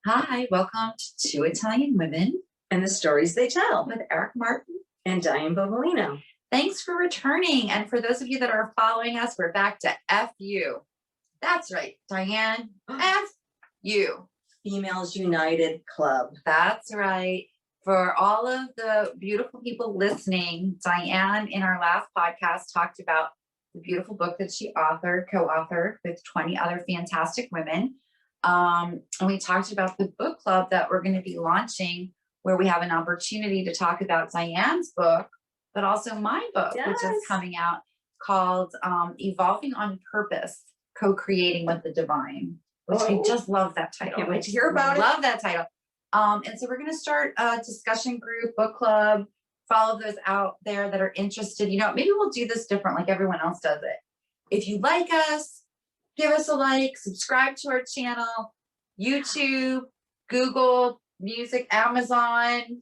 Hi, welcome to Two Italian Women and the stories they tell with Eric Martin and Diane Bovalino. Thanks for returning. And for those of you that are following us, we're back to FU. That's right, Diane, FU. Females United Club. That's right. For all of the beautiful people listening, Diane in our last podcast talked about the beautiful book that she co-authored with 20 other fantastic women. And we talked about the book club that we're going to be launching, where we have an opportunity to talk about Diane's book, but also my book, Yes. which is coming out, called Evolving on Purpose, Co-Creating with the Divine, which I just love that title. I can't wait to hear about it. Love that title. And so we're going to start a discussion group, book club, for all of those out there that are interested. You know, maybe we'll do this different like everyone else does it. If you like us, give us a like, subscribe to our channel, YouTube, Google Music, Amazon,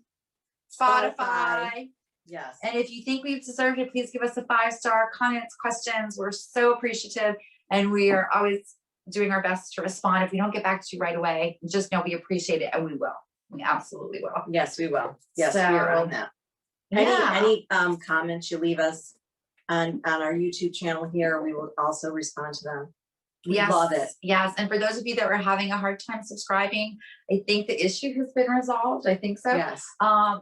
Spotify. Yes. And if you think we've deserved it, please give us a 5-star, comments, questions. We're so appreciative. And we are always doing our best to respond. If we don't get back to you right away, just know we appreciate it, and we will. We absolutely will. Yes, we will. Yes, So, we are on that. Any comments you leave us on our YouTube channel here, we will also respond to them. We love it. Yes. And for those of you that were having a hard time subscribing, I think the issue has been resolved. I think so. Yes.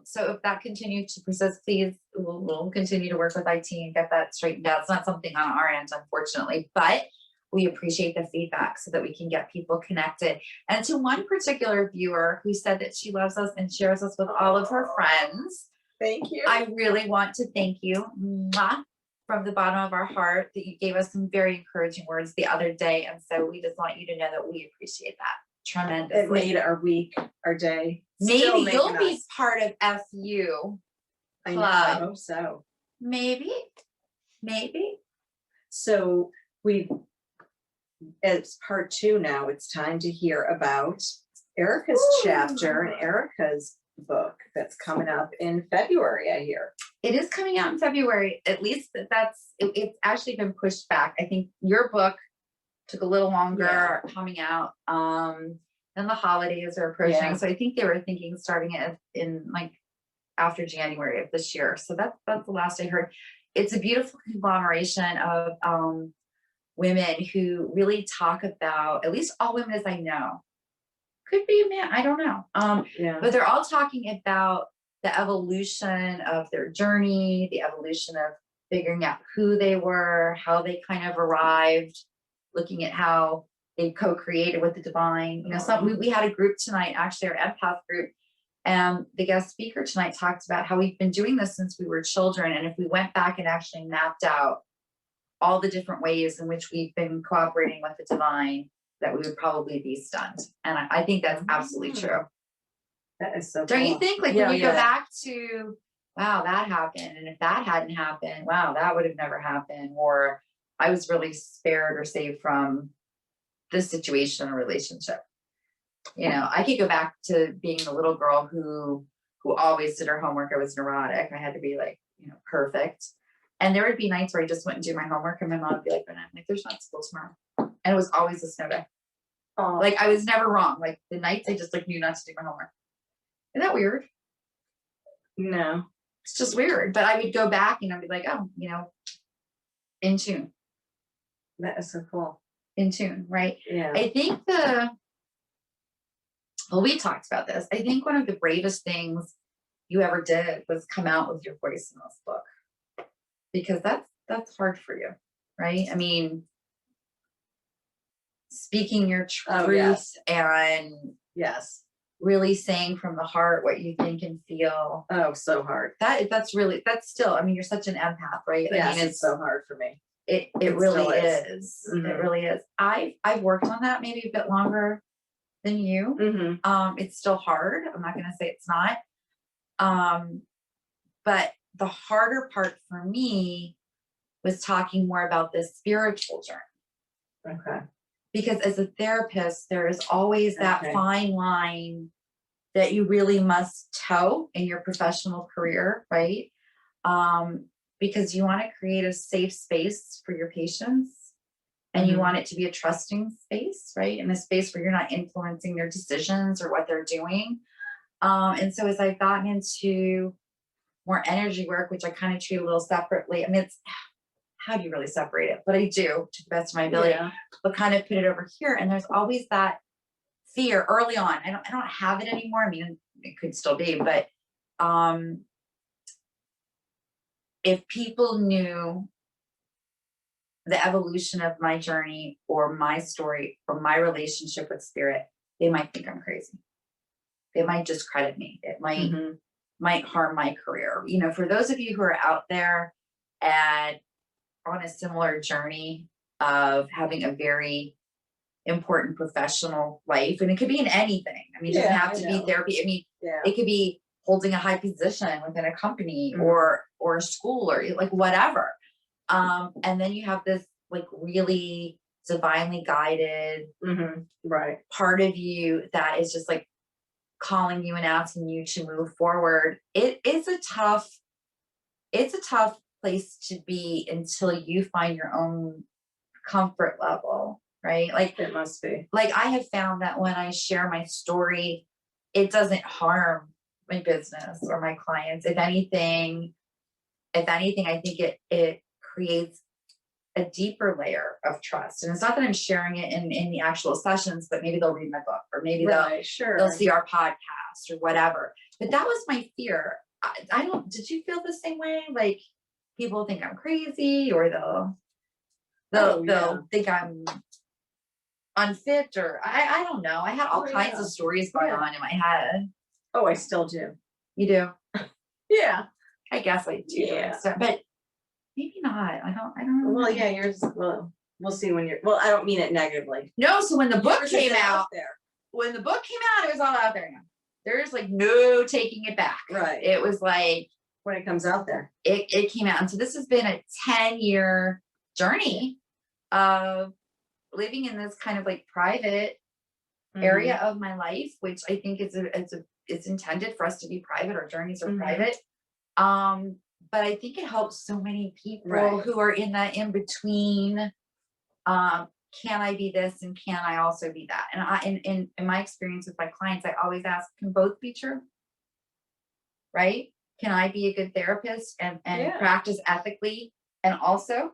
So if that continues to persist, please, we'll continue to work with IT and get that straightened out. It's not something on our end, unfortunately, but we appreciate the feedback so that we can get people connected. And to one particular viewer who said that she loves us and shares us with all of her friends. Thank you. I really want to thank you. Mwah, from the bottom of our heart, that you gave us some very encouraging words the other day. And so we just want you to know that we appreciate that tremendously. It made our week, our day. Maybe you'll be part of FU I club. know, I hope so. Maybe. So it's part 2 now. It's time to hear about Erica's chapter and Erica's book that's coming up in February, I hear. It is coming out in February. At least it's actually been pushed back. I think your book took a little longer coming out. And the holidays are approaching. Yeah. So I think they were thinking starting it in like after January of this year. So that's the last I heard. It's a beautiful conglomeration of women who really talk about, at least all women as I know, could be a man, I don't know. But they're all talking about the evolution of their journey, the evolution of figuring out who they were, how they kind of arrived, looking at how they co-created with the divine. You know, we had a group tonight, actually our empath group, and the guest speaker tonight talked about how we've been doing this since we were children. And if we went back and actually mapped out all the different ways in which we've been cooperating with the divine, that we would probably be stunned. And I think that's absolutely true. That is so Don't cool. you think? Like when you go back to, wow, that happened. And if that hadn't happened, wow, that would have never happened. Or I was really spared or saved from this situation or relationship. You know, I could go back to being the little girl who always did her homework. I was neurotic. I had to be like, you know, perfect. And there would be nights where I just wouldn't do my homework, and my mom would be like, there's not school tomorrow. And it was always a snow day. Oh. Like I was never wrong. Like the nights I just like knew not to do my homework. Isn't that weird? No. It's just weird. But I would go back and I'd be like, oh, you know, in tune. That is so cool. In tune, right? Yeah. I think we talked about this. I think one of the bravest things you ever did was come out with your voice in this book. Because that's hard for you, right? I mean, speaking your truth and really saying from the heart what you think and feel. Oh, so hard. That's still, I mean, you're such an empath, right? Yes, I mean, it's so hard for me. It really is. Mm-hmm. It really is. I've worked on that maybe a bit longer than you. Mm-hmm. It's still hard. I'm not going to say it's not. But the harder part for me was talking more about this spiritual journey. Okay. Because as a therapist, there is always that fine line that you really must toe in your professional career, right? Because you want to create a safe space for your patients and you want it to be a trusting space, right? In a space where you're not influencing their decisions or what they're doing. And so as I've gotten into more energy work, which I kind of treat a little separately, I mean, it's how do you really separate it? But I do to the best of my ability, but kind of put it over here. And there's always that fear early on. I don't have it anymore. I mean, it could still be, but if people knew the evolution of my journey or my story or my relationship with spirit, they might think I'm crazy. They might discredit me. It might harm my career. You know, for those of you who are out there and on a similar journey of having a very important professional life, and it could be in anything. I mean, it doesn't have to be therapy. I mean, it could be holding a high position within a company or a school or like whatever. And then you have this like really divinely guided part of you that is just like calling you and asking you to move forward. It's a tough place to be until you find your own comfort level, right? Like it must be. Like I have found that when I share my story, it doesn't harm my business or my clients. If anything, I think it creates a deeper layer of trust. And it's not that I'm sharing it in the actual sessions, but maybe they'll read my book or maybe they'll see our podcast or whatever. But that was my fear. Did you feel the same way? Like people think I'm crazy or they'll think I'm unfit or I don't know. I had all kinds of stories going on in my head. Oh, I still do. You do? Yeah. I guess I do. Yeah. So, but maybe not. I don't know. Well, yeah, yours. Well, we'll see when you're. Well, I don't mean it negatively. No. So when the book Yours came is out, there. when the book came out, it was all out there now. There's like no taking it back. Right. It was like when it comes out there. It came out, and so this has been a 10-year journey of living in this kind of like private area of my life, which I think it's intended for us to be private. Our journeys are private. But I think it helps so many people who are in that in between. Can I be this and can I also be that? And in my experience with my clients, I always ask, can both be true? Right? Can I be a good therapist and practice ethically and also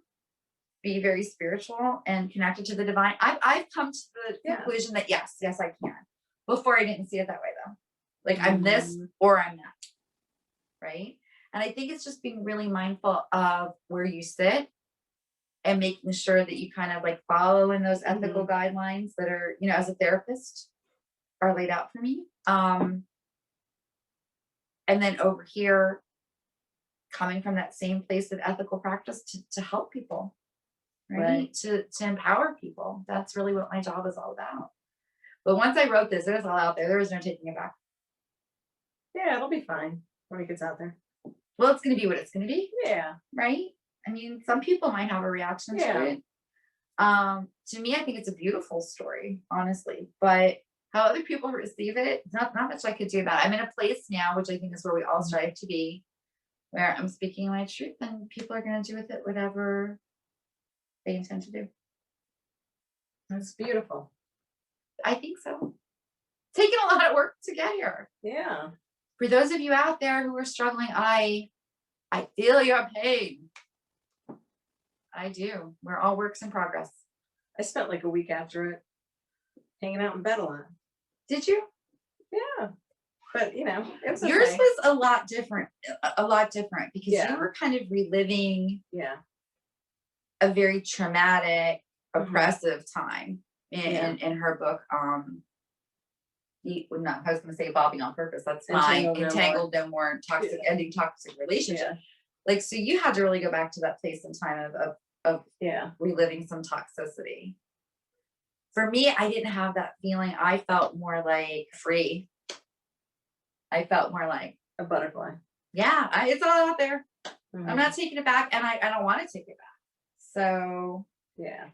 be very spiritual and connected to the divine? I've come to the conclusion that yes, I can. Before I didn't see it that way though. Like I'm this or I'm that. Right? And I think it's just being really mindful of where you sit and making sure that you kind of like follow in those ethical guidelines that are, you know, as a therapist are laid out for me. And then over here, coming from that same place of ethical practice to help people, right? To empower people. That's really what my job is all about. But once I wrote this, it was all out there. There was no taking it back. Yeah, it'll be fine when it gets out there. Well, it's going to be what it's going to be. Yeah. Right? I mean, some people might have a reaction to it. To me, I think it's a beautiful story, honestly. But how other people receive it, not much I could do about it. I'm in a place now, which I think is where we all strive to be, where I'm speaking my truth and people are going to do with it whatever they intend to do. That's beautiful. I think so. Taking a lot of work to get here. Yeah. For those of you out there who are struggling, I feel your pain. I do. We're all works in progress. I spent like a week after it hanging out in bed a lot. Did you? Yeah. But you know, it was yours okay. was a lot different because you were kind of reliving a very traumatic, oppressive time in her book. I was going to say evolving on purpose. That's fine. Entangled No More, toxic ending toxic relationship. Yeah. Like, so you had to really go back to that place in time of reliving some toxicity. For me, I didn't have that feeling. I felt more like free. I felt more like a butterfly. Yeah, it's all out there. I'm not taking it back, and I don't want to take it back. So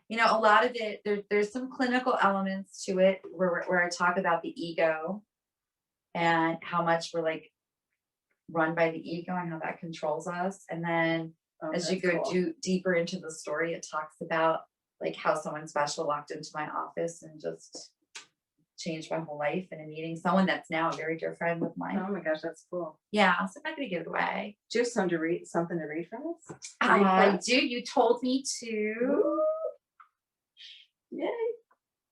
you know, a lot of it, there's some clinical elements to it where I talk about the ego and how much we're like run by the ego and how that controls us. And then as you go deeper into the story, it talks about like how someone special walked into my office and just changed my whole life in a meeting. Someone that's now a very dear friend of mine. Oh my gosh, that's cool. Yeah, so I'm not gonna give it away. Do you have something to read from us? I do. You told me to. Yay.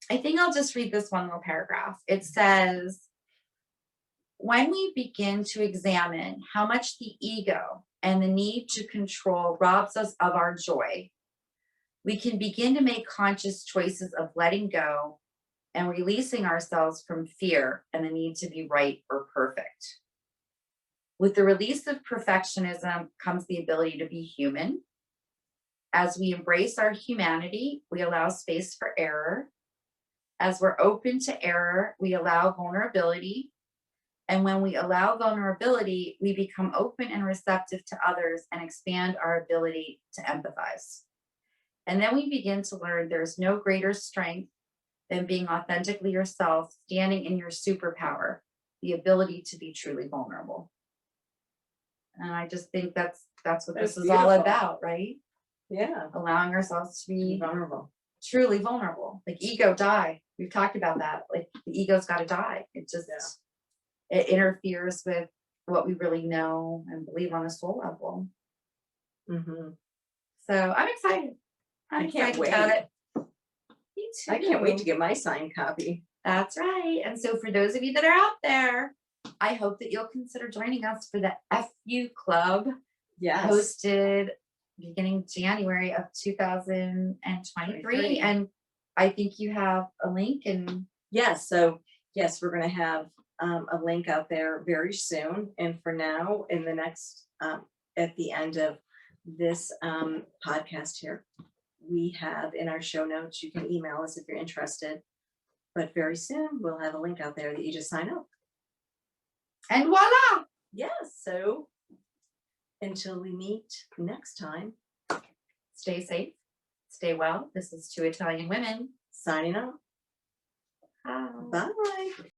I think I'll just read this one little paragraph. It says, when we begin to examine how much the ego and the need to control robs us of our joy, we can begin to make conscious choices of letting go and releasing ourselves from fear and the need to be right or perfect. With the release of perfectionism comes the ability to be human. As we embrace our humanity, we allow space for error. As we're open to error, we allow vulnerability. And when we allow vulnerability, we become open and receptive to others and expand our ability to empathize. And then we begin to learn there's no greater strength than being authentically yourself, standing in your superpower, the ability to be truly vulnerable. And I just think that's what That's this is all beautiful. about, right? Yeah. Allowing ourselves to be Vulnerable. truly vulnerable. Like ego die. We've talked about that. Like the ego's got to die. It just it interferes with what we really know and believe on a soul level. Mm-hmm. So I'm excited. I'm I can't excited about wait. it. Me too. I can't wait to get my signed copy. That's right. And so for those of you that are out there, I hope that you'll consider joining us for the FU Club, Yes. hosted beginning January of 2023. And I think you have a link and Yes. So yes, we're going to have a link out there very soon. And for now, in the next, at the end of this podcast here, we have in our show notes, you can email us if you're interested. But very soon we'll have a link out there that you just sign up. and voila. Yes. So until we meet next time, Stay safe, stay well. This is Two Italian Women signing off. Bye. Bye.